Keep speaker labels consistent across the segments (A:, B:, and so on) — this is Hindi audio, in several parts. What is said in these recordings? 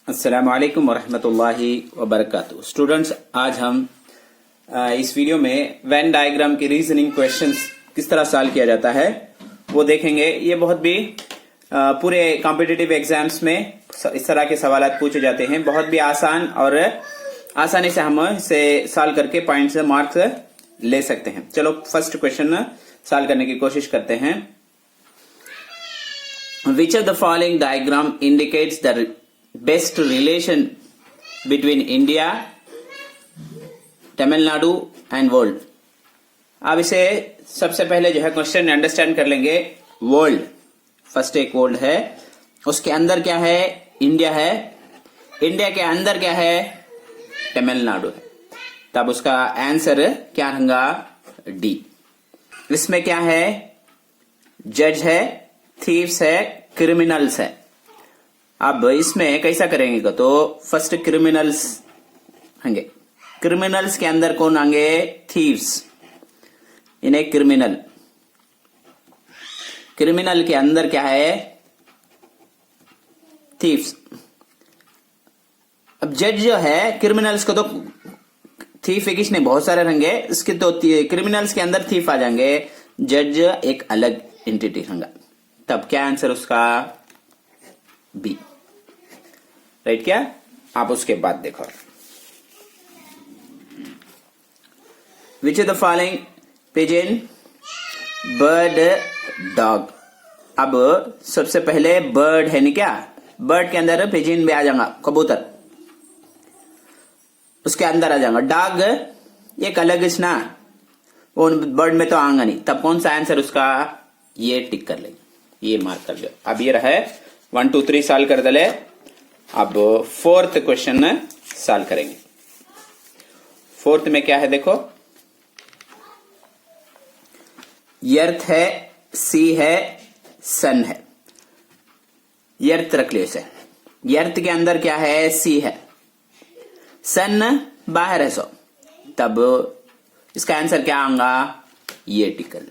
A: अस्सलाम वालेकुम वरहमतुल्लाहि वबरकातुहू। स्टूडेंट्स, आज हम इस वीडियो में वेन डायग्राम की रीजनिंग क्वेश्चंस किस तरह सॉल्व किया जाता है वो देखेंगे। ये बहुत भी पूरे कॉम्पिटिटिव एग्जाम्स में इस तरह के सवाल पूछे जाते हैं। बहुत भी आसान और आसानी से हम इसे सॉल्व करके पॉइंट्स मार्क्स ले सकते हैं। चलो फर्स्ट क्वेश्चन सॉल्व करने की कोशिश करते हैं। Which of the following diagram indicates the best relation between India, Tamil Nadu and world? अब इसे सबसे पहले जो है क्वेश्चन अंडरस्टैंड कर लेंगे। वर्ल्ड, फर्स्ट एक वर्ल्ड है, उसके अंदर क्या है? इंडिया है। इंडिया के अंदर क्या है? तमिलनाडु है। तब उसका आंसर क्या होगा? डी। इसमें क्या है? जज है, थीव्स है, क्रिमिनल्स है। अब इसमें कैसा करेंगे तो फर्स्ट क्रिमिनल्स होंगे। क्रिमिनल्स के अंदर कौन आएंगे? थीव्स। इन्हें क्रिमिनल, क्रिमिनल के अंदर क्या है? थीव्स। अब जज जो है, क्रिमिनल्स को तो थीफ एक नहीं, बहुत सारे रहेंगे, इसके तो क्रिमिनल्स के अंदर थीफ आ जाएंगे। जज एक अलग एंटिटी होगा। तब क्या आंसर उसका? बी। राइट क्या? आप उसके बाद देखो। Which is the following pigeon, bird, dog. अब सबसे पहले बर्ड है नहीं क्या? बर्ड के अंदर पिजन भी आ जाएगा, कबूतर उसके अंदर आ जाएगा। डॉग एक अलग ना, वो बर्ड में तो आएगा नहीं। तब कौन सा आंसर उसका? ये टिक कर लेंगे, ये मार्क कर लो। अब ये रहा 1 2 3 सॉल्व कर दले। अब फोर्थ क्वेश्चन सॉल्व करेंगे। फोर्थ में क्या है देखो, अर्थ है, सी है, सन है। अर्थ रख लियो इसे। अर्थ के अंदर क्या है? सी है। सन बाहर है सो, तब इसका आंसर क्या आऊंगा? ये टिकल।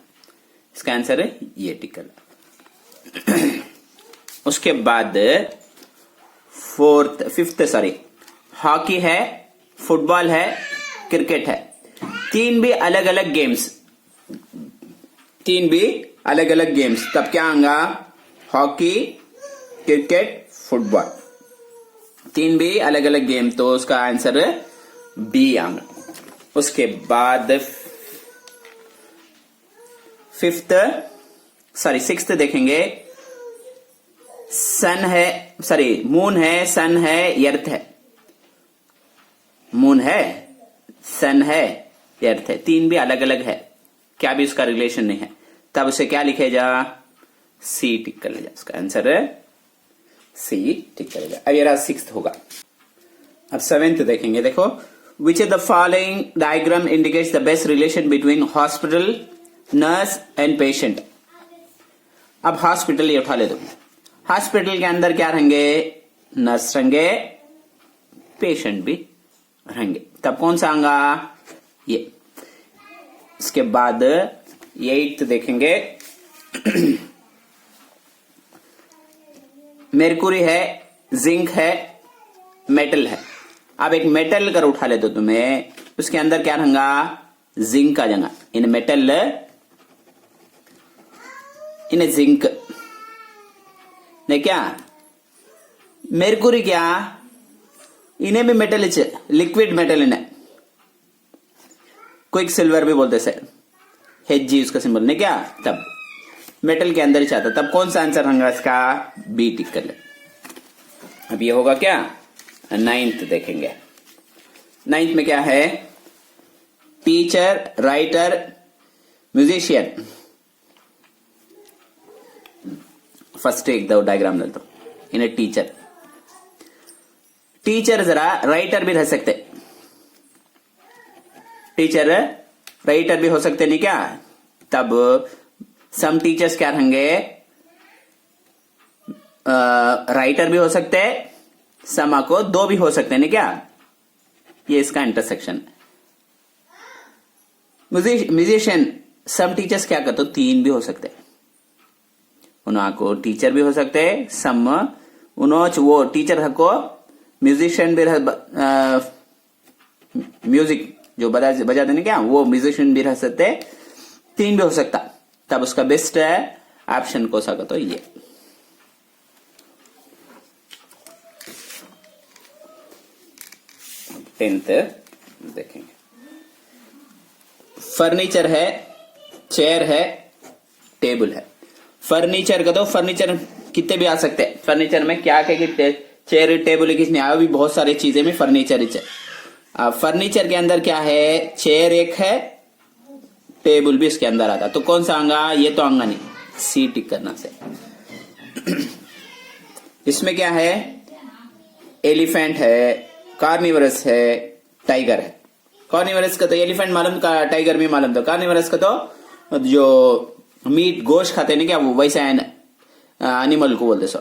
A: इसका आंसर है ये टिकल। उसके बाद फिफ्थ हॉकी है, फुटबॉल है, क्रिकेट है। तीन भी अलग अलग गेम्स, तीन भी अलग अलग गेम्स। तब क्या आएगा? हॉकी, क्रिकेट, फुटबॉल, तीन भी अलग अलग गेम। तो उसका आंसर बी आएगा। उसके बाद सिक्स्थ देखेंगे। सन है, मून है, सन है, अर्थ है। मून है, सन है, अर्थ है। तीन भी अलग अलग है, क्या भी उसका रिलेशन नहीं है। तब उसे क्या लिखे जा? सी टिक कर ले जा। उसका आंसर है सी टिक कर ले जा। अब ये रहा सिक्स्थ होगा। अब सेवेंथ देखेंगे। देखो, which of the following diagram indicates the best relation between hospital, nurse and patient. अब हॉस्पिटल ये उठा ले दो। हॉस्पिटल के अंदर क्या रहेंगे? नर्स रहेंगे, पेशेंट भी रहेंगे। तब कौन सा आएगा? ये। इसके बाद 8th देखेंगे। मेरकुरी है, जिंक है, मेटल है। अब एक मेटल कर उठा ले तो तुम्हें, उसके अंदर क्या रहेगा? जिंक आ जाएगा। इन मेटल, इन जिंक ने क्या? मेरकुरी क्या? इन्हें भी मेटल, लिक्विड मेटल इन्हें क्विक सिल्वर भी बोलते सर। HG उसका सिंबल ने क्या? तब मेटल के अंदर ही चाहता। तब कौन सा आंसर होगा इसका? बी टिक कर ले। अब ये होगा क्या? 9th देखेंगे। 9th में क्या है? Teacher, writer, musician. फर्स्ट एक दो डायग्राम ले दो। इन्हें टीचर, टीचर जरा राइटर भी रह सकते। टीचर राइटर भी हो सकते नहीं क्या? तब सम टीचर्स क्या रहेंगे? राइटर भी हो सकते, समा को दो भी हो सकते नहीं क्या? ये इसका इंटरसेक्शन। म्यूजिशियन, सम टीचर्स क्या कहते? तीन भी हो सकते। उनको टीचर भी हो सकते, सम उनोच वो टीचर हको म्यूजिशियन भी म्यूजिक जो बजा देने क्या वो म्यूजिशियन भी रह सकते, 3 भी हो सकता। तब उसका बेस्ट है ऑप्शन कौन सा का, तो ये। टेंथ देखेंगे, फर्नीचर है, चेयर है, टेबल है। फर्नीचर का तो फर्नीचर कितने भी आ सकते हैं। फर्नीचर में क्या क्या कितने, चेयर टेबल किसने आया भी, बहुत सारी चीजें में फर्नीचर ही है। फर्नीचर के अंदर क्या है, चेयर एक है, टेबल भी इसके अंदर आता, तो कौन सा आंगा, ये तो आंगा नहीं, सी टिक करना से। इसमें क्या है, एलिफेंट है, कार्निवरस है, टाइगर है। कार्निवरस का तो एलिफेंट मालूम, का टाइगर भी मालूम, तो कार्निवरस का तो जो मीट गोश्त खाते हैं क्या, वो वैसा एनिमल को बोलते सो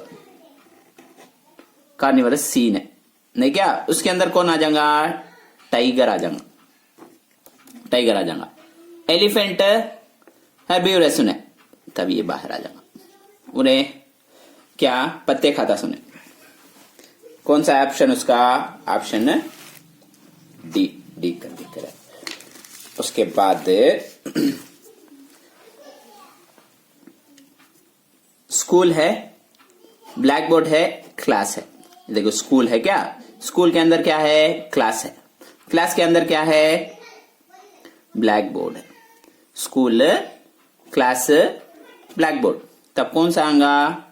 A: कार्निवरस सीन है नहीं क्या। उसके अंदर कौन आ जाएगा, टाइगर आ जाएगा, टाइगर आ जाएगा। एलिफेंट हर्बीवरस सुने, तब ये बाहर आ जाएगा, उन्हें क्या पत्ते खाता सुने। कौन सा ऑप्शन उसका, ऑप्शन डी, डी कर देते रहे। उसके बाद स्कूल है, ब्लैक बोर्ड है, क्लास है। देखो स्कूल है क्या, स्कूल के अंदर क्या है, क्लास है, क्लास के अंदर क्या है, ब्लैक बोर्ड है। स्कूल, क्लास, ब्लैक बोर्ड, तब कौन सा आएगा,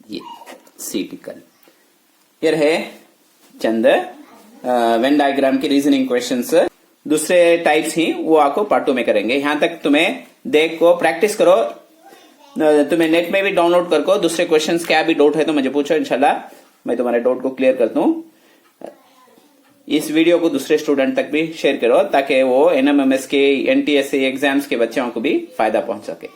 A: ये सी टिकल। ये है चंद वेन डायग्राम की रीजनिंग क्वेश्चंस। दूसरे टाइप्स ही वो आपको पार्ट 2 में करेंगे। यहां तक तुम्हें देख को प्रैक्टिस करो, तुम्हें नेट में भी डाउनलोड करको। दूसरे क्वेश्चंस क्या भी डाउट है तो मुझे पूछो, इंशाल्लाह मैं तुम्हारे डाउट को क्लियर करता हूं। इस वीडियो को दूसरे स्टूडेंट तक भी शेयर करो ताकि वो NMMS के NTSC एग्जाम्स के बच्चों को भी फायदा पहुंच सके।